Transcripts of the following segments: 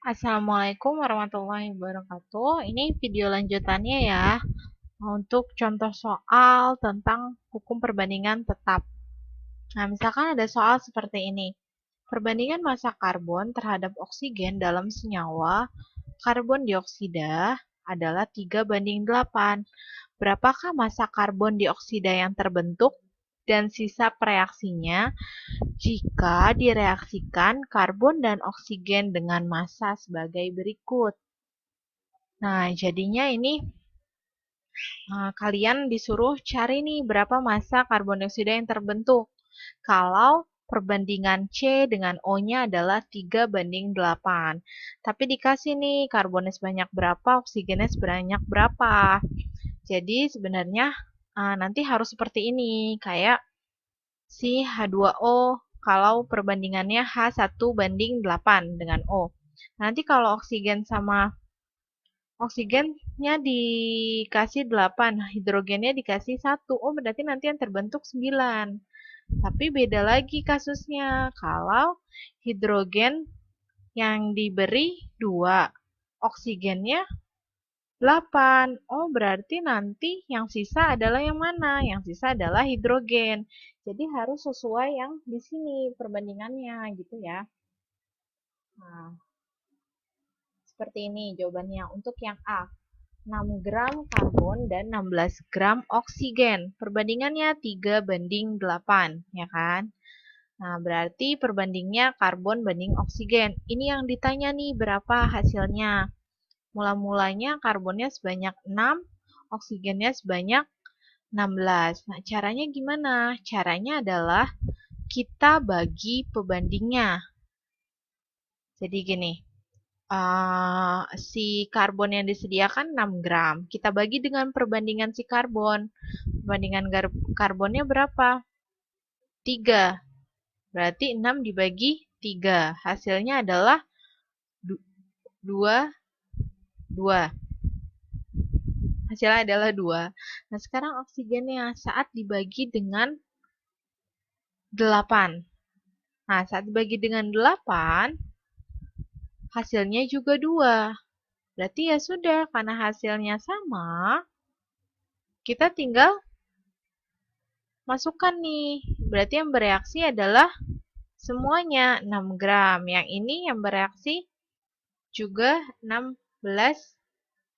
Assalamualaikum warahmatullahi wabarakatuh. Ini video lanjutannya ya, untuk contoh soal tentang hukum perbandingan tetap. Nah, misalkan ada soal seperti ini. Perbandingan massa karbon terhadap oksigen dalam senyawa karbon dioksida adalah 3:8. Berapakah massa karbon dioksida yang terbentuk dan sisa reaksinya jika direaksikan karbon dan oksigen dengan massa sebagai berikut? Nah, jadinya ini kalian disuruh cari nih berapa massa karbon dioksida yang terbentuk. Kalau perbandingan C dengan O-nya adalah 3:8. Tapi dikasih nih karbonnya sebanyak berapa, oksigennya sebanyak berapa. Jadi sebenarnya nanti harus seperti ini, kayak si H2O kalau perbandingannya H1:8 dengan O. Nanti kalau oksigen sama oksigennya dikasih 8, hidrogennya dikasih 1. Oh, berarti nanti yang terbentuk 9. Tapi beda lagi kasusnya. Kalau hidrogen yang diberi 2, oksigennya 8. Oh, berarti nanti yang sisa adalah yang mana? Yang sisa adalah hidrogen. Jadi harus sesuai yang di sini perbandingannya gitu ya. Nah, seperti ini jawabannya untuk yang A. 6 gram karbon dan 16 gram oksigen. Perbandingannya 3:8, ya kan? Nah, berarti perbandingnya karbon banding oksigen. Ini yang ditanya nih, berapa hasilnya? Mula-mulanya karbonnya sebanyak 6, oksigennya sebanyak 16. Nah, caranya gimana? Caranya adalah kita bagi pembandingnya. Jadi gini, si karbon yang disediakan 6 gram. Kita bagi dengan perbandingan si karbon. Perbandingan karbonnya berapa? 3. Berarti 6 dibagi 3. Hasilnya adalah 2. 2. Hasilnya adalah 2. Nah, sekarang oksigennya saat dibagi dengan 8. Nah, saat dibagi dengan 8, hasilnya juga 2. Berarti ya sudah, karena hasilnya sama, kita tinggal masukkan nih. Berarti yang bereaksi adalah semuanya 6 gram. Yang ini yang bereaksi juga 16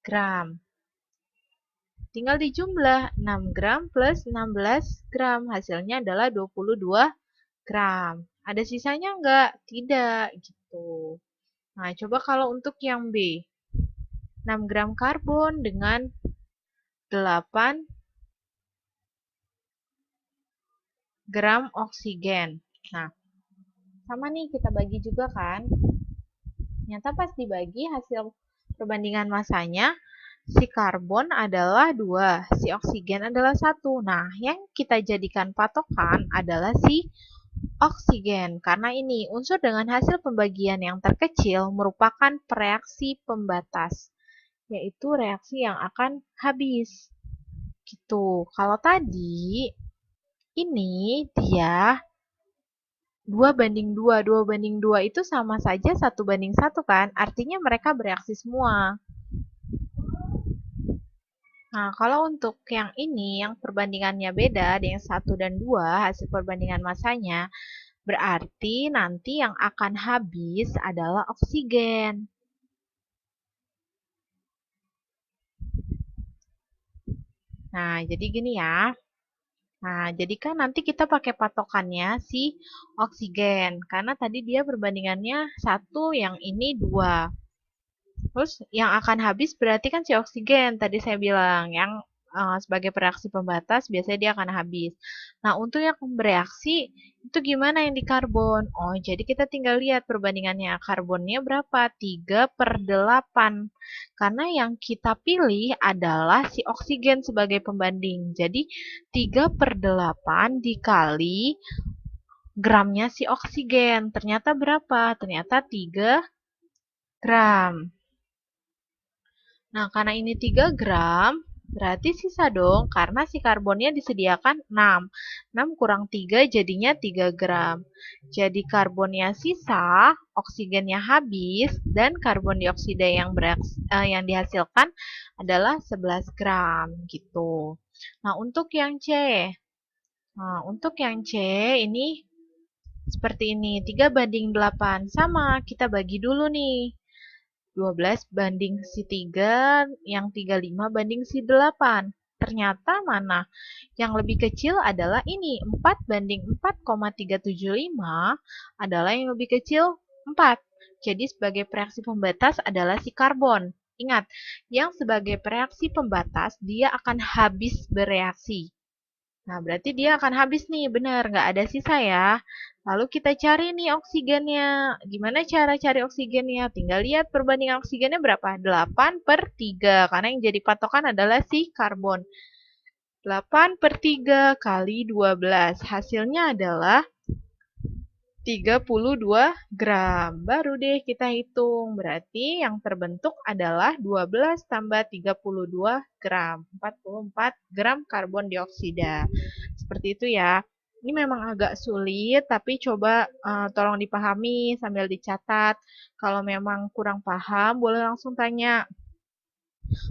gram. Tinggal dijumlah 6 gram plus 16 gram. Hasilnya adalah 22 gram. Ada sisanya enggak? Tidak, gitu. Nah, coba kalau untuk yang B. 6 gram karbon dengan 8 gram oksigen. Nah, sama nih kita bagi juga kan. Ternyata pas dibagi hasil perbandingan massanya, si karbon adalah 2, si oksigen adalah 1. Nah, yang kita jadikan patokan adalah si oksigen. Karena ini unsur dengan hasil pembagian yang terkecil merupakan reaksi pembatas, yaitu reaksi yang akan habis. Gitu. Kalau tadi ini dia 2:2. 2:2 itu sama saja 1:1 kan? Artinya mereka bereaksi semua. Nah, kalau untuk yang ini, yang perbandingannya beda, ada yang 1 dan 2, hasil perbandingan massanya, berarti nanti yang akan habis adalah oksigen. Nah, jadi gini ya. Nah, jadi kan nanti kita pakai patokannya si oksigen. Karena tadi dia perbandingannya 1, yang ini 2. Terus yang akan habis berarti kan si oksigen tadi saya bilang yang sebagai reaksi pembatas biasanya dia akan habis. Nah, untuk yang bereaksi itu gimana yang di karbon? Oh, jadi kita tinggal lihat perbandingannya. Karbonnya berapa? 3/8. Karena yang kita pilih adalah si oksigen sebagai pembanding. Jadi 3/8 dikali gramnya si oksigen. Ternyata berapa? Ternyata 3 gram. Nah, karena ini 3 gram, Berarti sisa dong, karena si karbonnya disediakan 6. 6 kurang 3 jadinya 3 gram. Jadi karbonnya sisa, oksigennya habis, dan karbon dioksida yang dihasilkan adalah 11 gram. Gitu. Nah, untuk yang C. Ini seperti ini, 3 banding 8. Sama, kita bagi dulu nih. 12 banding si 3, yang 35 banding si 8. Ternyata mana? Yang lebih kecil adalah ini, 4 banding 4,375 adalah yang lebih kecil 4. Jadi sebagai reaksi pembatas adalah si karbon. Ingat, yang sebagai reaksi pembatas dia akan habis bereaksi. Nah, berarti dia akan habis nih, benar, nggak ada sisa ya. Lalu kita cari nih oksigennya. Gimana cara cari oksigennya? Tinggal lihat perbandingan oksigennya berapa? 8 per 3, karena yang jadi patokan adalah si karbon. 8 per 3 kali 12. Hasilnya adalah 32 gram. Baru deh kita hitung. Berarti yang terbentuk adalah 12 tambah 32 gram. 44 gram karbon dioksida. Seperti itu ya. Ini memang agak sulit, tapi coba tolong dipahami sambil dicatat. Kalau memang kurang paham, boleh langsung tanya.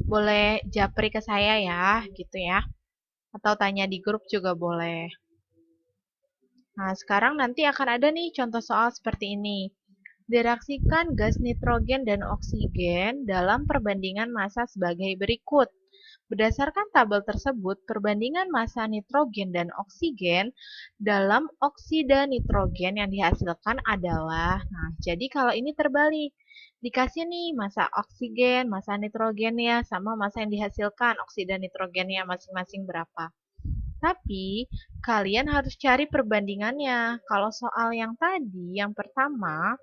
Boleh japri ke saya ya, gitu ya. Atau tanya di grup juga boleh. Nah, sekarang nanti akan ada nih contoh soal seperti ini. Direaksikan gas nitrogen dan oksigen dalam perbandingan massa sebagai berikut. Berdasarkan tabel tersebut, perbandingan massa nitrogen dan oksigen dalam oksida nitrogen yang dihasilkan adalah, nah jadi kalau ini terbalik, dikasih nih massa oksigen, massa nitrogennya, sama massa yang dihasilkan oksida nitrogennya masing-masing berapa. Tapi, kalian harus cari perbandingannya. Kalau soal yang tadi, yang pertama,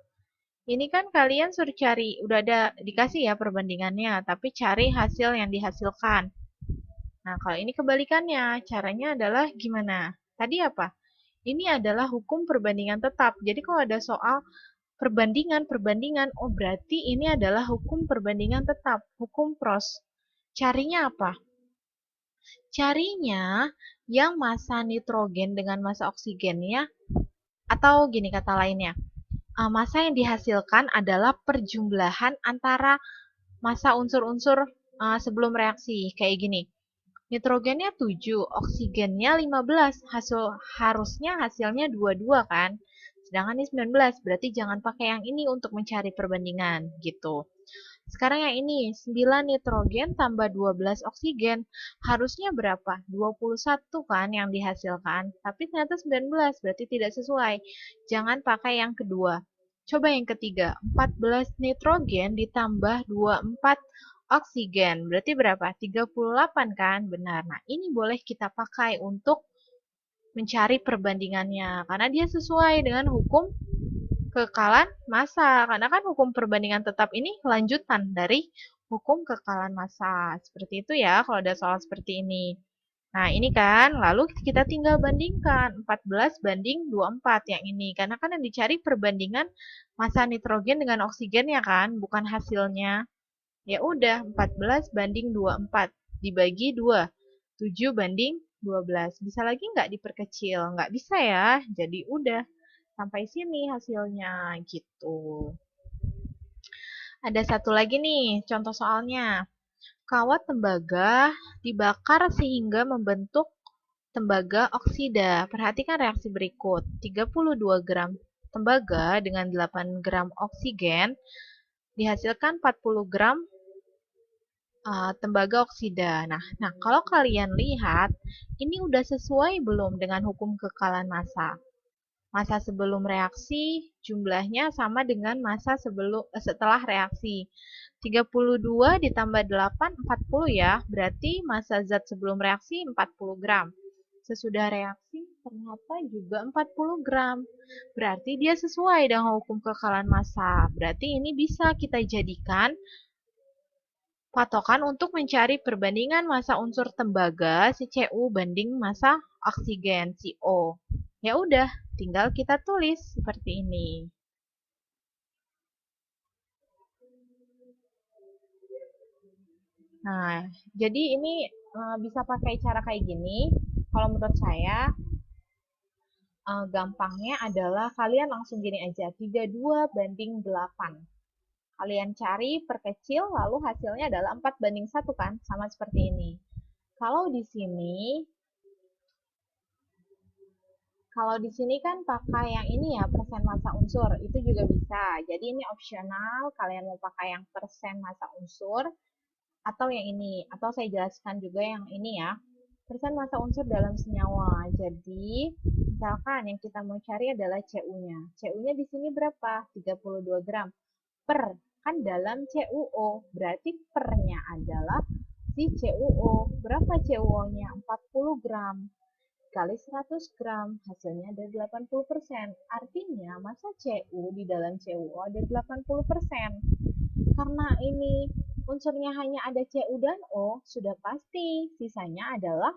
ini kan kalian suruh cari, udah ada dikasih ya perbandingannya, tapi cari hasil yang dihasilkan. Nah, kalau ini kebalikannya, caranya adalah gimana? Tadi apa? Ini adalah hukum perbandingan tetap. Jadi kalau ada soal perbandingan, oh berarti ini adalah hukum perbandingan tetap, hukum pros. Carinya apa? Carinya yang massa nitrogen dengan massa oksigennya, atau gini kata lainnya, massa yang dihasilkan adalah perjumlahan antara massa unsur-unsur sebelum reaksi. Kayak gini, nitrogennya 7, oksigennya 15, harusnya hasilnya 22 kan? Sedangkan ini 19, berarti jangan pakai yang ini untuk mencari perbandingan gitu. Sekarang yang ini, 9 nitrogen tambah 12 oksigen. Harusnya berapa? 21 kan yang dihasilkan. Tapi ternyata 19, berarti tidak sesuai. Jangan pakai yang kedua. Coba yang ketiga, 14 nitrogen ditambah 24 oksigen. Berarti berapa? 38 kan? Benar. Nah, ini boleh kita pakai untuk mencari perbandingannya. Karena dia sesuai dengan hukum kekekalan massa. Karena kan hukum perbandingan tetap ini lanjutan dari hukum kekekalan massa. Seperti itu ya kalau ada soal seperti ini. Nah, ini kan, lalu kita tinggal bandingkan 14 banding 24 yang ini. Karena kan yang dicari perbandingan massa nitrogen dengan oksigen ya kan, bukan hasilnya. Ya udah, 14 banding 24 dibagi 2. 7 banding 12. Bisa lagi nggak diperkecil? Nggak bisa ya. Jadi udah. Sampai sini hasilnya gitu. Ada satu lagi nih contoh soalnya. Kawat tembaga dibakar sehingga membentuk tembaga oksida. Perhatikan reaksi berikut. 32 gram tembaga dengan 8 gram oksigen dihasilkan 40 gram tembaga oksida. Nah, kalau kalian lihat, ini udah sesuai belum dengan hukum kekekalan massa? Massa sebelum reaksi jumlahnya sama dengan massa setelah reaksi. 32 ditambah 8, 40 ya. Berarti massa zat sebelum reaksi 40 gram. Sesudah reaksi ternyata juga 40 gram. Berarti dia sesuai dengan hukum kekekalan massa. Berarti ini bisa kita jadikan patokan untuk mencari perbandingan massa unsur tembaga si Cu banding massa oksigen CO. Ya udah, tinggal kita tulis seperti ini. Nah, jadi ini bisa pakai cara kayak gini. Kalau menurut saya, gampangnya adalah kalian langsung gini aja, 32:8. Kalian cari, perkecil, lalu hasilnya adalah 4:1 kan, sama seperti ini. Kalau di sini, kalau di sini kan pakai yang ini ya, persen massa unsur, itu juga bisa. Jadi ini opsional, kalian mau pakai yang persen massa unsur, atau yang ini, atau saya jelaskan juga yang ini ya, persen massa unsur dalam senyawa. Jadi, misalkan yang kita mau cari adalah CU-nya. CU-nya di sini berapa? 32 gram per, kan dalam CuO, berarti pernya adalah si CuO. Berapa CuO-nya? 40 gram kali 100 gram, hasilnya ada 80%. Artinya massa Cu di dalam CuO ada 80%. Karena ini unsurnya hanya ada Cu dan O, sudah pasti sisanya adalah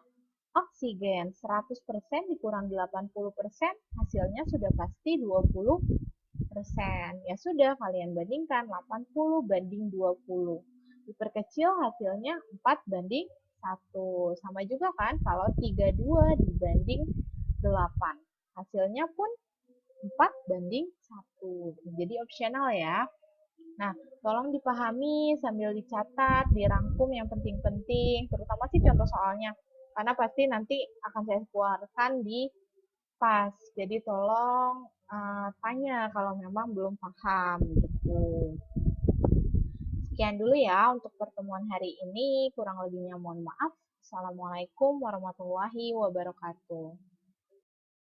oksigen. 100% dikurang 80%, hasilnya sudah pasti 20%. Ya sudah, kalian bandingkan 80:20. Diperkecil hasilnya 4:1. Sama juga kan kalau 32 dibanding 8. Hasilnya pun 4:1. Jadi opsional ya. Nah, tolong dipahami sambil dicatat, dirangkum yang penting-penting, terutama sih contoh soalnya. Karena pasti nanti akan saya keluarkan di pas. Jadi tolong tanya kalau memang belum paham gitu. Sekian dulu ya untuk pertemuan hari ini. Kurang lebihnya mohon maaf. Assalamualaikum warahmatullahi wabarakatuh.